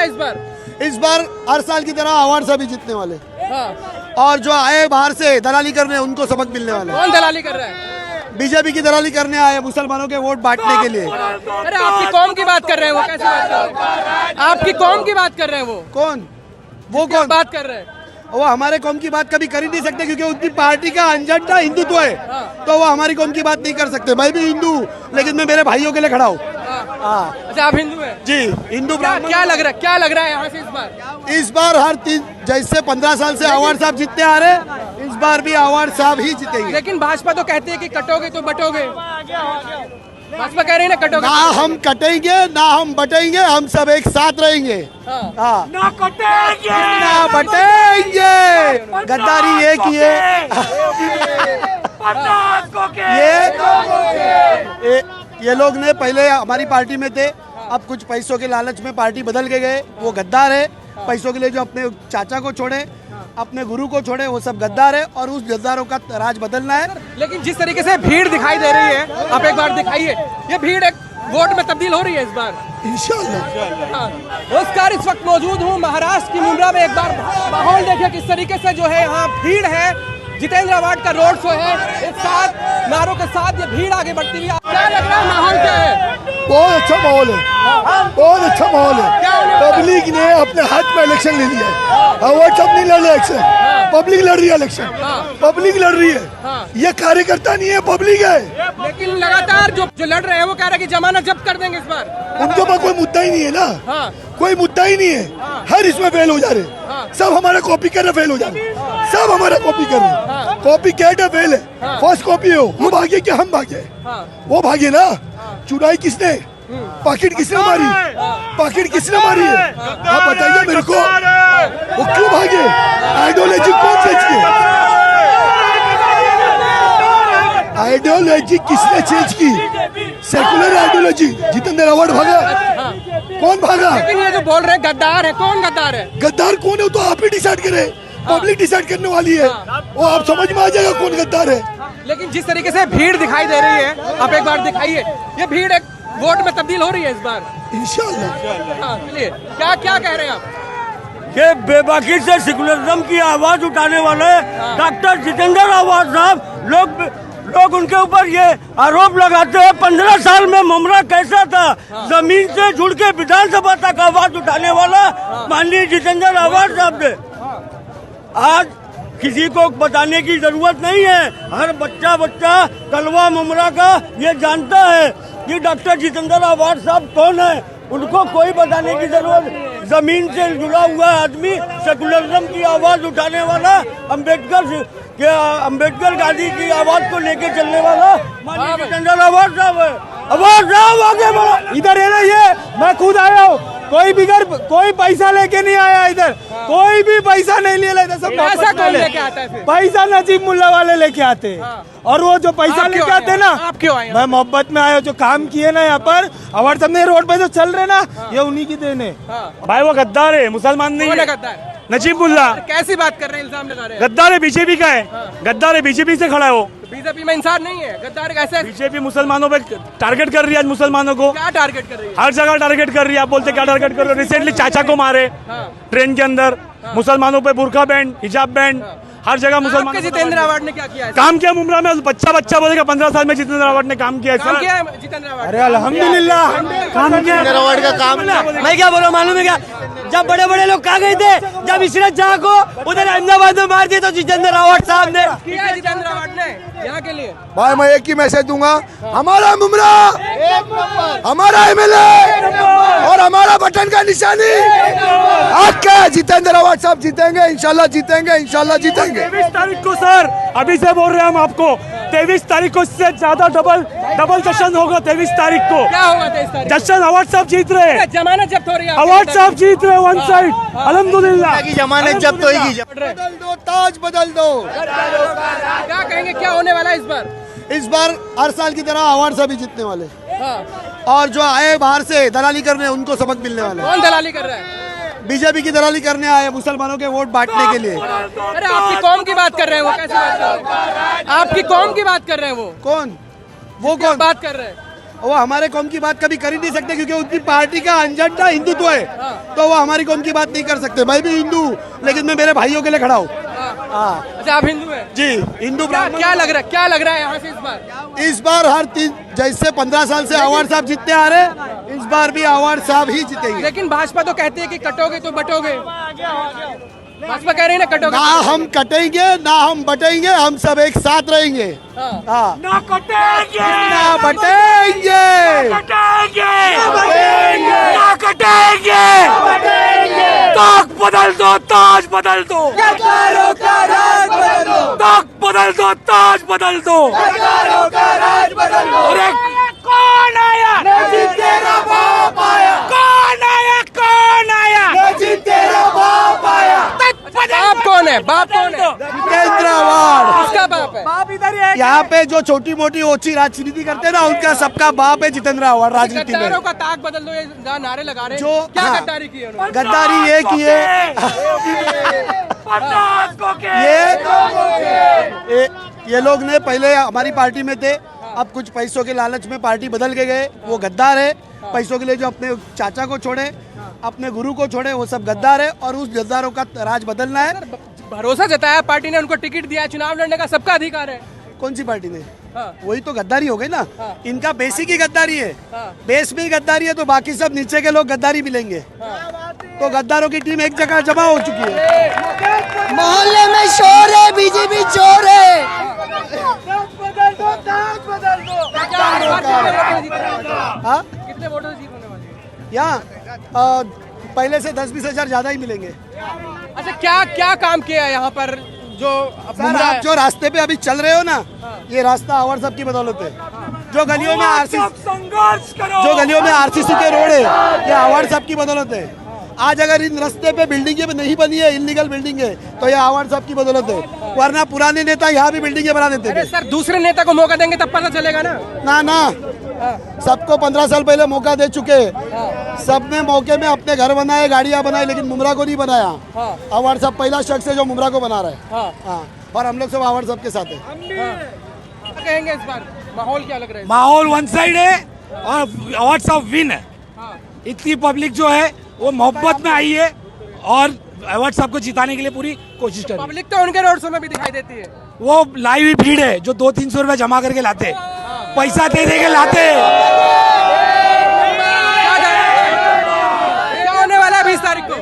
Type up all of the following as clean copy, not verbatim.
है इस बार? इस बार हर साल की तरह अवार्ड सभी जीतने वाले, हाँ। और जो आए बाहर से दलाली करने उनको सबक मिलने वाले। कौन दलाली कर रहा है? बीजेपी की दलाली करने आए मुसलमानों के वोट बांटने के लिए। अरे आपकी कौम की बात कर रहे हैं वो, कैसे बात कर रहे हैं? आपकी कौम की बात कर रहे हैं वो कौन? वो क्या कौन बात कर रहे हैं? वो हमारे कौम की बात कभी कर ही नहीं सकते, क्योंकि उनकी पार्टी का एजेंडा हिंदुत्व है, तो वो हमारी कौम की बात नहीं कर सकते। मैं भी हिंदू, लेकिन मैं मेरे भाइयों के लिए खड़ा हूँ। हाँ अच्छा, आप हिंदू हैं? जी, हिंदू। क्या लग रहा है यहाँ से इस बार हर 3 जैसे 15 साल से अवार्ड साहब जीतते आ रहे, इस बार भी अवार्ड साहब ही जीतेंगे। लेकिन भाजपा तो कहते हैं कि कटोगे तो बटोगे। भाजपा कह रही है ना कटोगे। ना हम कटेंगे ना हम बटेंगे, हम सब एक साथ रहेंगे। हाँ, ना कटेंगे ना बटेंगे, गद्दारी ये किए ये लोग ने पहले हमारी पार्टी में थे, अब कुछ पैसों के लालच में पार्टी बदल के गए, वो गद्दार है। पैसों के लिए जो अपने चाचा को छोड़े, अपने गुरु को छोड़े, वो सब गद्दार है, और उस गद्दारों का राज बदलना है। लेकिन जिस तरीके से भीड़ दिखाई दे रही है, आप एक बार दिखाइए, ये भीड़ एक वोट में तब्दील हो रही है इस बार इंशाल्लाह। नमस्कार, इस वक्त मौजूद हूँ महाराष्ट्र की मुंब्रा में। एक बार माहौल देखिए किस तरीके से जो है यहाँ भीड़ है। जितेंद्र आवाड का रोड शो है, एक साथ नारों के साथ ये भीड़ आगे बढ़ती हुई। क्या लग रहा है, माहौल क्या है? बहुत अच्छा माहौल है, बहुत अच्छा माहौल है। पब्लिक ने अपने हाथ में इलेक्शन ले लिया है। अवार्ड सब नहीं लड़ रहे इलेक्शन, पब्लिक लड़ रही है इलेक्शन, पब्लिक लड़ रही है। ये कार्यकर्ता नहीं है, पब्लिक है। लेकिन लगातार जो लड़ रहे हैं वो कह रहे हैं कि जमानत जब्त कर देंगे इस बार। उनके पास कोई मुद्दा ही नहीं है ना, कोई मुद्दा ही नहीं है। हर इसमें फेल हो जा रहे, सब हमारा कॉपी कर रहे, फेल हो जा रहे, सब हमारा कॉपी कर रहे। कॉपी कैट है, फेल है, फर्स्ट कॉपी हो। वो भागे कि हम भागे? वो भागे ना। चुराई किसने? पॉकेट किसने मारी? पॉकेट किसने मारी है? आप बताइए मेरे को, वो क्यों भागे? आइडियोलॉजी कौन चेंज की? आइडियोलॉजी किसने चेंज की? Secular ideology. जितेंद्र आवाड भागा? कौन भागा? लेकिन ये जो बोल रहे हैं गद्दार है, कौन गद्दार है? गद्दार कौन है? तो आप ही डिसाइड करें, पब्लिक डिसाइड करने वाली है। वो आप समझ में आ जाएगा कौन गद्दार है। लेकिन जिस तरीके से भीड़ दिखाई दे रही है, आप एक बार दिखाइए, ये भीड़ एक वोट में तब्दील हो रही है इस बार इंशाल्लाह। चलिए, क्या कह रहे हैं आप? ये बेबाकी से सेकुलरिज्म की आवाज उठाने वाले डॉक्टर जितेंद्र आवाड साहब, लोग उनके ऊपर ये आरोप लगाते हैं 15 साल में मुमरा कैसा था। जमीन से जुड़ के विधानसभा तक आवाज उठाने वाला माननीय जितेंद्र आवाड साहब ने। आज किसी को बताने की जरूरत नहीं है, हर बच्चा कलवा मुमरा का ये जानता है कि डॉक्टर जितेंद्र आवाड साहब कौन है। उनको कोई बताने की जरूरत। जमीन से जुड़ा हुआ आदमी, सेकुलरिज्म की आवाज उठाने वाला, अम्बेडकर गांधी की आवाज को लेके चलने वाला माननीय जितेंद्र आवाड साहब है। आवाड साहब आगे बढ़ो। इधर है ना, ये मैं खुद आया हूँ, कोई पैसा लेके नहीं आया इधर, कोई भी पैसा नहीं ले लेता, सब पैसा कौन लेके आता है फिर? पैसा नजीब मुल्ला वाले लेके आते हैं। और वो जो पैसा लेके आते ना, आप क्यों आए? मैं मोहब्बत में आया, जो काम किए ना यहाँ पर अवार्ड सबने रोड पे जो चल रहे ना, ये उन्हीं की देन है। भाई वो गद्दार है, मुसलमान नहीं है। गद्दार नजीब मुल्ला कैसी बात कर रहे हैं, इल्जाम लगा रहे हैं? गद्दार है, बीजेपी का है, गद्दार है, बीजेपी से खड़ा है वो। बीजेपी में इंसान नहीं है, गद्दार कैसे? बीजेपी मुसलमानों पे टारगेट कर रही है, आज मुसलमानों को क्या टारगेट कर रही है? हर जगह टारगेट कर रही है। आप बोलते क्या टारगेट कर रहे हो? रिसेंटली चाचा को मारे ट्रेन के अंदर, मुसलमानों पे बुरका बैंड, हिजाब बैंड, हर जगह मुसलमान। जितेंद्र आवाड ने क्या किया है? काम किया मुमरा में, बच्चा बोलेगा 15 साल में जितेंद्र आवाड ने काम किया काम किया है जितेंद्र आवाड? अरे अल्हम्दुलिल्लाह काम किया आवाड का काम। मैं क्या बोला मालूम है क्या? जब बड़े लोग कहा गए थे, जब इशरत जहाँ को उधर अहमदाबाद में मार दिए, तो जितेंद्र आवाड साहब ने किया है जितेंद्र आवाड ने यहाँ के लिए। भाई मैं एक ही मैसेज दूंगा, हमारा मुमरा, हमारा एमएलए और हमारा बटन का निशानी आपका जितेंद्र आवाड साहब जीतेंगे, इंशाल्लाह जीतेंगे, इंशाल्लाह जीतेंगे। 23 तारीख को सर, अभी से बोल रहे हैं हम आपको, 23 तारीख को इससे ज्यादा डबल जश्न होगा। 23 तारीख को क्या होगा? 23 तारीख जश्न अवार्ड साहब जीत रहे हैं, जमानत जब्त हो रही है, अवार्ड साहब जीत रहे हैं वन साइड, अल्हम्दुलिल्लाह की जमानत जब्त होगी। बदल दो, ताज बदल दो। क्या कहेंगे, क्या होने वाला है इस बार? इस बार हर साल की तरह अवार्ड सभी जीतने वाले, और जो आए बाहर से दलाली करने उनको सबक मिलने वाले। कौन दलाली कर रहा है? बीजेपी की दलाली करने आए मुसलमानों के वोट बांटने के लिए। अरे आपकी कौम की बात कर रहे हैं वो, कैसे बात कर रहे हैं? आपकी कौम की बात कर रहे हैं वो कौन? वो कौन बात कर रहे हैं? वो हमारे कौम की बात कभी कर ही नहीं सकते क्योंकि उनकी पार्टी का एजेंडा हिंदुत्व है, तो वो हमारी कौम की बात नहीं कर सकते। मैं भी हिंदू हूँ, लेकिन मैं मेरे भाइयों के लिए खड़ा हूँ। हाँ अच्छा, आप हिंदू हैं? जी, हिंदू ब्राह्मण। क्या लग रहा है यहाँ से इस बार हर 3 जैसे 15 साल से आवाड़ साहब जीतते आ रहे, इस बार भी आवाड़ साहब ही जीतेंगे। लेकिन भाजपा तो कहते हैं कि कटोगे तो बटोगे। भाजपा कह रही है ना कटोगे। ना हम कटेंगे ना हम बटेंगे, हम सब एक साथ रहेंगे। हाँ, ना कटेंगे ना बटेंगे, ना कटेंगे, ताक बदल दो, ताज बदल दो, ताक बदल दो, ताज बदल दो। अरे कौन आया? तेरा बाप आया, कौन आया? कौन आया? तेरा बाप आया। बाप कौन है? बाप कौन है? जितेंद्र आवाड़। किसका बाप है? यहाँ पे जो छोटी मोटी ओछी राजनीति करते हैं ना, उनका सबका बाप है जितेंद्र आवाड़ राजनीति में। गद्दारों का ताक बदल दो, ये नारे लगा रहे हैं। जो क्या हाँ, गद्दारी की है उन्होंने? गद्दारी ये की है ये लोग ने पहले हमारी पार्टी में थे, अब कुछ पैसों के लालच में पार्टी बदल के गए, वो गद्दार है। पैसों के लिए जो अपने चाचा को छोड़े, अपने गुरु को छोड़े, वो सब गद्दार है और उस गद्दारों का राज बदलना है। भरोसा जताया पार्टी ने, उनको टिकट दिया, चुनाव लड़ने का सबका अधिकार है। कौन सी पार्टी ने? हाँ। वही तो गद्दारी हो गई ना। इनका बेसिक ही गद्दारी है, हाँ। बेस में ही गद्दारी है, तो बाकी सब नीचे के लोग गद्दारी मिलेंगे। तो गद्दारों की टीम एक जगह जमा हो चुकी है। मोहल्ले में शोर है, बीजेपी चोर है। हाँ, कितने वोटों से जीत होने वाली है? यहाँ पहले से 10-20 हजार ज्यादा ही मिलेंगे। अच्छा, क्या क्या काम किया है यहाँ पर जो सर, आप जो रास्ते पे अभी चल रहे हो ना, ये रास्ता आवाड़ साहब की बदौलत है। जो गलियों में संघर्ष करो, जो गलियों में आरसीसी के रोड है, ये आवाड़ साहब की बदौलत है। आज अगर इन रास्ते पे बिल्डिंगें नहीं बनी है, इलीगल बिल्डिंग है, तो ये आवाड़ साहब की बदौलत है। वरना पुराने नेता यहाँ भी बिल्डिंगें बना देते अरे थे। सर, दूसरे नेता को मौका देंगे तब पता चलेगा ना। ना सबको 15 साल पहले मौका दे चुके। सबने मौके में अपने घर बनाए, गाड़ियां बनाई, लेकिन मुमरा को नहीं बनाया। आवाड़ साहब पहला शख्स है जो मुमरा को बना रहा है। हाँ, और हम लोग सब आवाड़ साहब के साथ है। क्या कहेंगे इस बार? माहौल क्या लग रहा है? माहौल वन साइड है और आवाड़ साहब विन है। इतनी पब्लिक जो है वो मोहब्बत में आई है और आवाड़ साहब को जिताने के लिए पूरी कोशिश कर रही है। पब्लिक तो उनके रोड शो में भी दिखाई देती है। वो लाइव ही भीड़ है जो 200-300 रुपए जमा करके लाते, पैसा दे के लाते। क्या होने वाला है 20 तारीख को?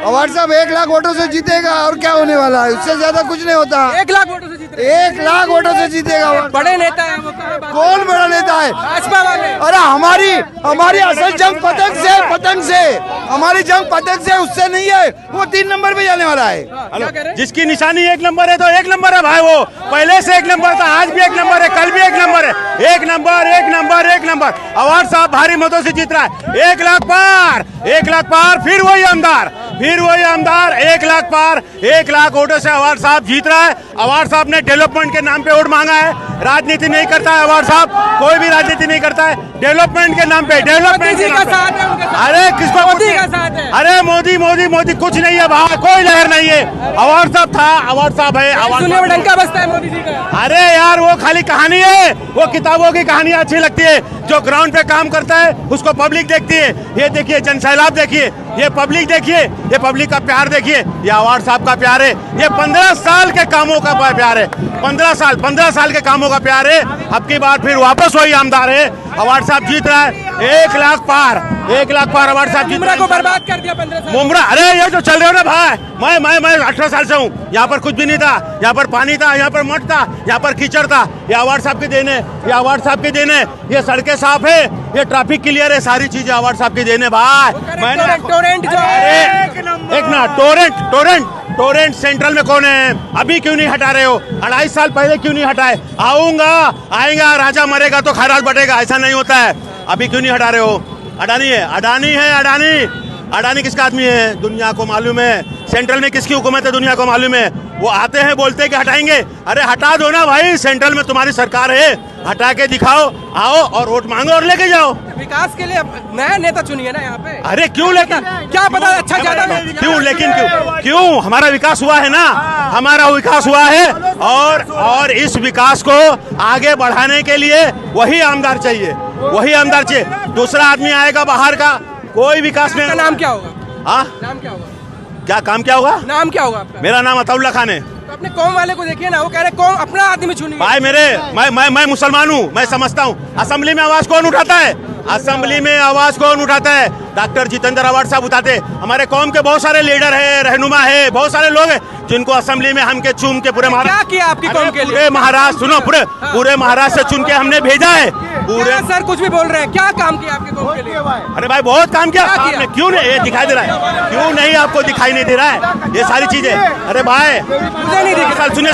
आवाड़ साहब 1 लाख वोटों से जीतेगा और क्या होने वाला है, उससे ज्यादा कुछ नहीं होता। 1 लाख वोटों से जीत रहे हैं। 1 लाख वोटों से जीतेगा आवाड़ साहब। बड़े नेता है वो, कहाँ बात? कौन बड़ा नेता है? भाजपा वाले। अरे हमारी असल जंग पतंग से हमारी जंग पतंग से, उससे नहीं है। वो 3 नंबर पे जाने वाला है। क्या कह रहे हैं? जिसकी निशानी 1 नंबर है तो 1 नंबर है भाई। वो पहले से 1 नंबर था, आज भी 1 नंबर है, कल भी 1 नंबर है। 1 नंबर, 1 नंबर, 1 नंबर। आवाड़ साहब भारी मतों से जीत रहा है। 1 लाख पार, 1 लाख पार, फिर वही आमदार, 1 लाख पार, 1 लाख वोटों से आवाड़ साहब जीत रहा है। आवाड़ साहब ने डेवलपमेंट के नाम पे वोट मांगा है। राजनीति नहीं करता है आवाड़ साहब, कोई भी राजनीति नहीं करता है। डेवलपमेंट के नाम पे, डेवलपमेंट के नाम पे। अरे किसको? मोदी का साथ है। अरे मोदी मोदी मोदी कुछ नहीं है भाई, कोई लहर नहीं है। आवाड़ साहब था, आवाड़ साहब है, आवाड़ सुनने में डंका बजता है मोदी जी का। अरे यार वो खाली कहानी है, वो किताबों की कहानी अच्छी लगती है। जो ग्राउंड पे काम करता है उसको पब्लिक देखती है। ये देखिए जनसैलाब, देखिए ये पब्लिक, देखिए ये पब्लिक का प्यार, देखिए ये आवाड़ साहब का प्यार है। ये 15 साल के कामों का प्यार है। 15 साल के कामों का प्यार है। अब की बार फिर वापस वही आमदार है। आवाड़ साहब जीत रहा है। 1 लाख पार, 1 लाख पार आवाड़ साहब जीत मुमरा रहा को है। बर्बाद कर दिया 15 साल। मुमरा, अरे ये जो चल रहे हो ना भाई, मैं 18 साल से हूँ। यहाँ पर कुछ भी नहीं था, यहाँ पर पानी था, यहाँ पर मठ था, यहाँ पर कीचड़ था। ये आवाड़ साहब की देन है, ये आवाड़ साहब की देन है। ये सड़कें साफ है, ये ट्रैफिक क्लियर है, सारी चीजें आवाड़ साहब की देन है भाई। मैंने टोरेंट जो एक ना टोरेंट सेंट्रल में कौन है? अभी क्यों नहीं हटा रहे हो? 2.5 साल पहले क्यों नहीं हटाए? आएगा राजा मरेगा तो खैरात बटेगा, ऐसा नहीं होता है। अभी क्यों नहीं हटा रहे हो? अडानी है, अडानी है, अडानी अडानी किसका आदमी है दुनिया को मालूम है, सेंट्रल में किसकी हुकूमत है दुनिया को मालूम है। वो आते हैं बोलते हैं कि हटाएंगे, अरे हटा दो ना भाई, सेंट्रल में तुम्हारी सरकार है, हटा के दिखाओ, आओ और वोट मांगो और लेके जाओ। विकास के लिए अब नया नेता चुनिए ना यहाँ पे। अरे क्यों लेकिन क्या पता अच्छा ज्यादा क्यों लेकिन क्यों हमारा विकास हुआ है ना, हमारा विकास हुआ है और इस विकास को आगे बढ़ाने के लिए वही आमदार चाहिए, वही आमदार चाहिए। दूसरा आदमी आएगा बाहर का, कोई विकास नहीं। नाम क्या होगा? हाँ नाम क्या होगा? क्या काम क्या होगा? नाम क्या होगा आपका? मेरा नाम अताउल्ला खान है। तो अपने कौम वाले को देखिए ना, वो कह रहे कौम अपना आदमी चुनिए। भाई मैं मुसलमान हूँ, मैं समझता हूँ असेंबली में आवाज कौन उठाता है, असेंबली में आवाज कौन उठाता है? डॉक्टर जितेंद्र अवार्ड साहब उठाते। हमारे कौम के बहुत सारे लीडर है, रहनुमा है, बहुत सारे लोग हैं जिनको असेंबली में हमके चुन के पूरे क्या किया आपकी कौम के लिए? पूरे महाराष्ट्र सुनो, पूरे महाराष्ट्र से चुन के हमने भेजा है पूरे। सर कुछ भी बोल रहे हैं, क्या काम किया आपकी कौम के लिए? अरे भाई बहुत काम किया क्या किया? क्यों नहीं ये दिखाई दे रहा है, क्यों नहीं आपको दिखाई नहीं दे रहा है ये सारी चीजें? अरे भाई मुझे नहीं दिखा। सुनिए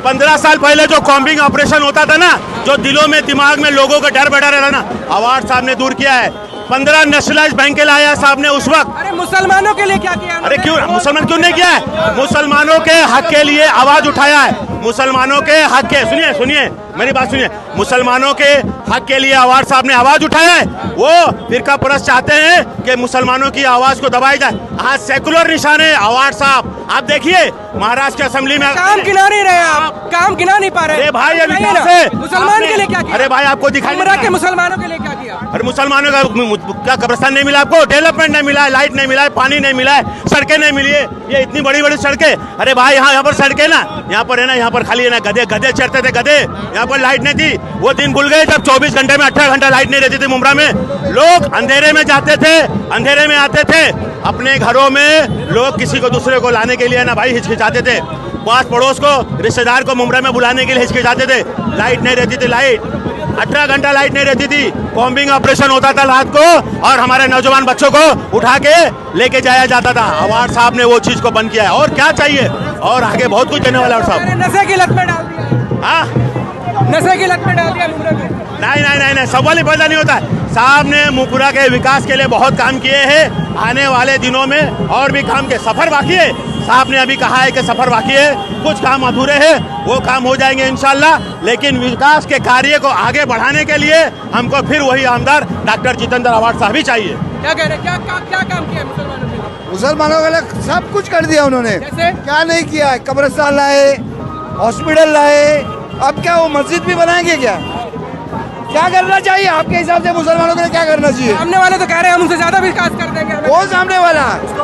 15 साल पहले जो कॉम्बिंग ऑपरेशन होता था ना, जो दिलों में दिमाग में लोगों का डर बैठा रहता ना, अवार्ड साहब ने दूर किया है। 15 नेशनलाइज बैंक लाया साहब ने उस वक्त। अरे मुसलमानों के लिए क्या किया? अरे क्यों मुसलमान क्यों नहीं किया है? मुसलमानों के हक के लिए आवाज उठाया है, मुसलमानों के हक के, सुनिए मेरी बात सुनिए, मुसलमानों के हक के लिए अवार्ड साहब ने आवाज उठाया है। वो फिरका परस्त चाहते हैं कि मुसलमानों की आवाज को दबाई जाए। आज सेकुलर निशान है अवार्ड साहब। आप देखिए महाराष्ट्र की असेंबली में काम गिना नहीं रहे आप, काम गिना नहीं पा रहे। अरे भाई ये बताइए विकास ना, है। मुसलमान के लिए क्या किया? अरे भाई आपको दिखाई उम्र के मुसलमानों के लिए क्या किया? अरे मुसलमानों का क्या कब्रिस्तान नहीं मिला आपको? डेवलपमेंट नहीं मिला है, लाइट नहीं मिला है, पानी नहीं मिला है, सड़कें नहीं मिली है, ये इतनी बड़ी बड़ी सड़कें। अरे भाई यहाँ पर सड़कें ना, यहाँ पर है ना, यहाँ पर खाली है ना गधे चढ़ते थे गधे, यहाँ पर लाइट नहीं थी। वो दिन भूल गए जब 24 घंटे में 18 घंटा लाइट नहीं रहती थी मुंब्रा में। लोग अंधेरे में जाते थे, अंधेरे में आते थे अपने घरों में। लोग किसी को दूसरे को लाने के लिए ना भाई हिचकिचाते थे, पास पड़ोस को रिश्तेदार को मुंब्रा में बुलाने के लिए हिचकिचाते थे। लाइट नहीं रहती थी, लाइट 18 घंटा लाइट नहीं रहती थी। कॉम्बिंग ऑपरेशन होता था रात को और हमारे नौजवान बच्चों को उठा के लेके जाया जाता था। अवार्ड साहब ने वो चीज को बंद किया है। और क्या चाहिए? और आगे बहुत कुछ देने वाला है साहब। नशे की लत में डाल दिया। हाँ नशे की लत में डाल दिया मुंब्रा को। नहीं सवाल ही पैदा नहीं होता है। साहब ने मुपुरा के विकास के लिए बहुत काम किए हैं। आने वाले दिनों में और भी काम के सफर बाकी है। साहब ने अभी कहा है कि सफर बाकी है, कुछ काम अधूरे हैं, वो काम हो जाएंगे इंशाल्लाह। लेकिन विकास के कार्य को आगे बढ़ाने के लिए हमको फिर वही आमदार डॉक्टर जितेंद्र अवार्ड साहब ही चाहिए। क्या कह रहे हैं? क्या काम किया मुसलमानों के लिए? मुसलमानों के लिए सब कुछ कर दिया उन्होंने। जैसे? क्या नहीं किया है? कब्रिस्तान लाए, हॉस्पिटल लाए, अब क्या वो मस्जिद भी बनाएंगे? क्या करना चाहिए आपके हिसाब से? मुसलमानों के लिए क्या करना चाहिए? सामने वाले तो कह रहे हैं हम उनसे ज्यादा विकास कर देंगे। कौन सामने वाला?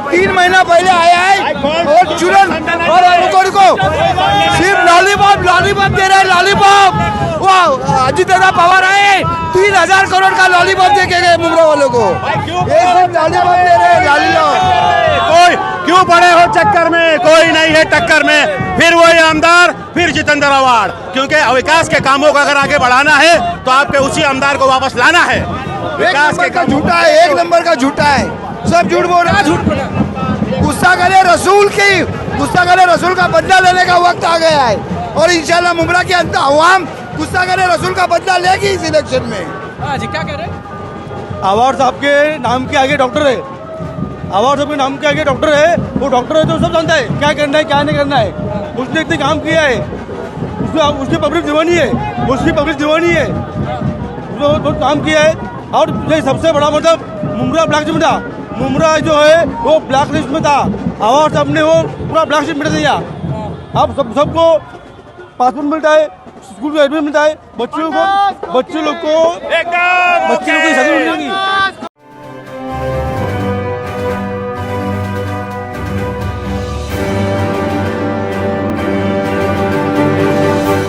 3 महीना पहले आया है और चुरन और रुको सिर्फ लॉलीपॉप दे रहे हैं, लॉलीपॉप। वो अजित दादा पवार आए 3000 करोड़ का लॉलीपॉप दे के गए मुंब्रा वालों को। ये सिर्फ लॉलीपॉप दे रहे हैं, लॉलीपॉप। कोई क्यों पड़े हो चक्कर में? कोई नहीं है टक्कर में। फिर वही आमदार, फिर जितेंद्र अवार्ड। क्योंकि विकास के कामों को अगर आगे बढ़ाना है तो आपके उसी आमदार को वापस लाना है। विकास का झूठा है, 1 नंबर का झूठा है, सब झूठ बोल रहा है। झूठ बोला। गुस्सा करे रसूल का बदला लेने का वक्त आ गया है। और इंशाल्लाह मुंब्रा के अंदर अवाम गुस्सा करे रसूल का बदला लेगी इस इलेक्शन में। हाँ जी, क्या कह रहे हैं? अवार्ड साहब के नाम के आगे डॉक्टर है, अवार्ड साहब के नाम के आगे डॉक्टर है। वो डॉक्टर है तो सब जानता है क्या करना है क्या नहीं करना है। उसने इतने काम किया है, उसकी पब्लिक दीवानी है, उसकी बहुत काम किया है। और ये सबसे बड़ा मतलब मुंब्रा ब्लॉक लिस्ट में था, मुंब्रा जो है वो ब्लॉक लिस्ट में था। अवार्ड साहब ने वो पूरा ब्लॉक लिस्ट मिटा दिया। अब सबको पासपोर्ट मिलता है, स्कूल का एडमिशन मिलता है, बच्चों लोग को एकदम शादी मिलेगी।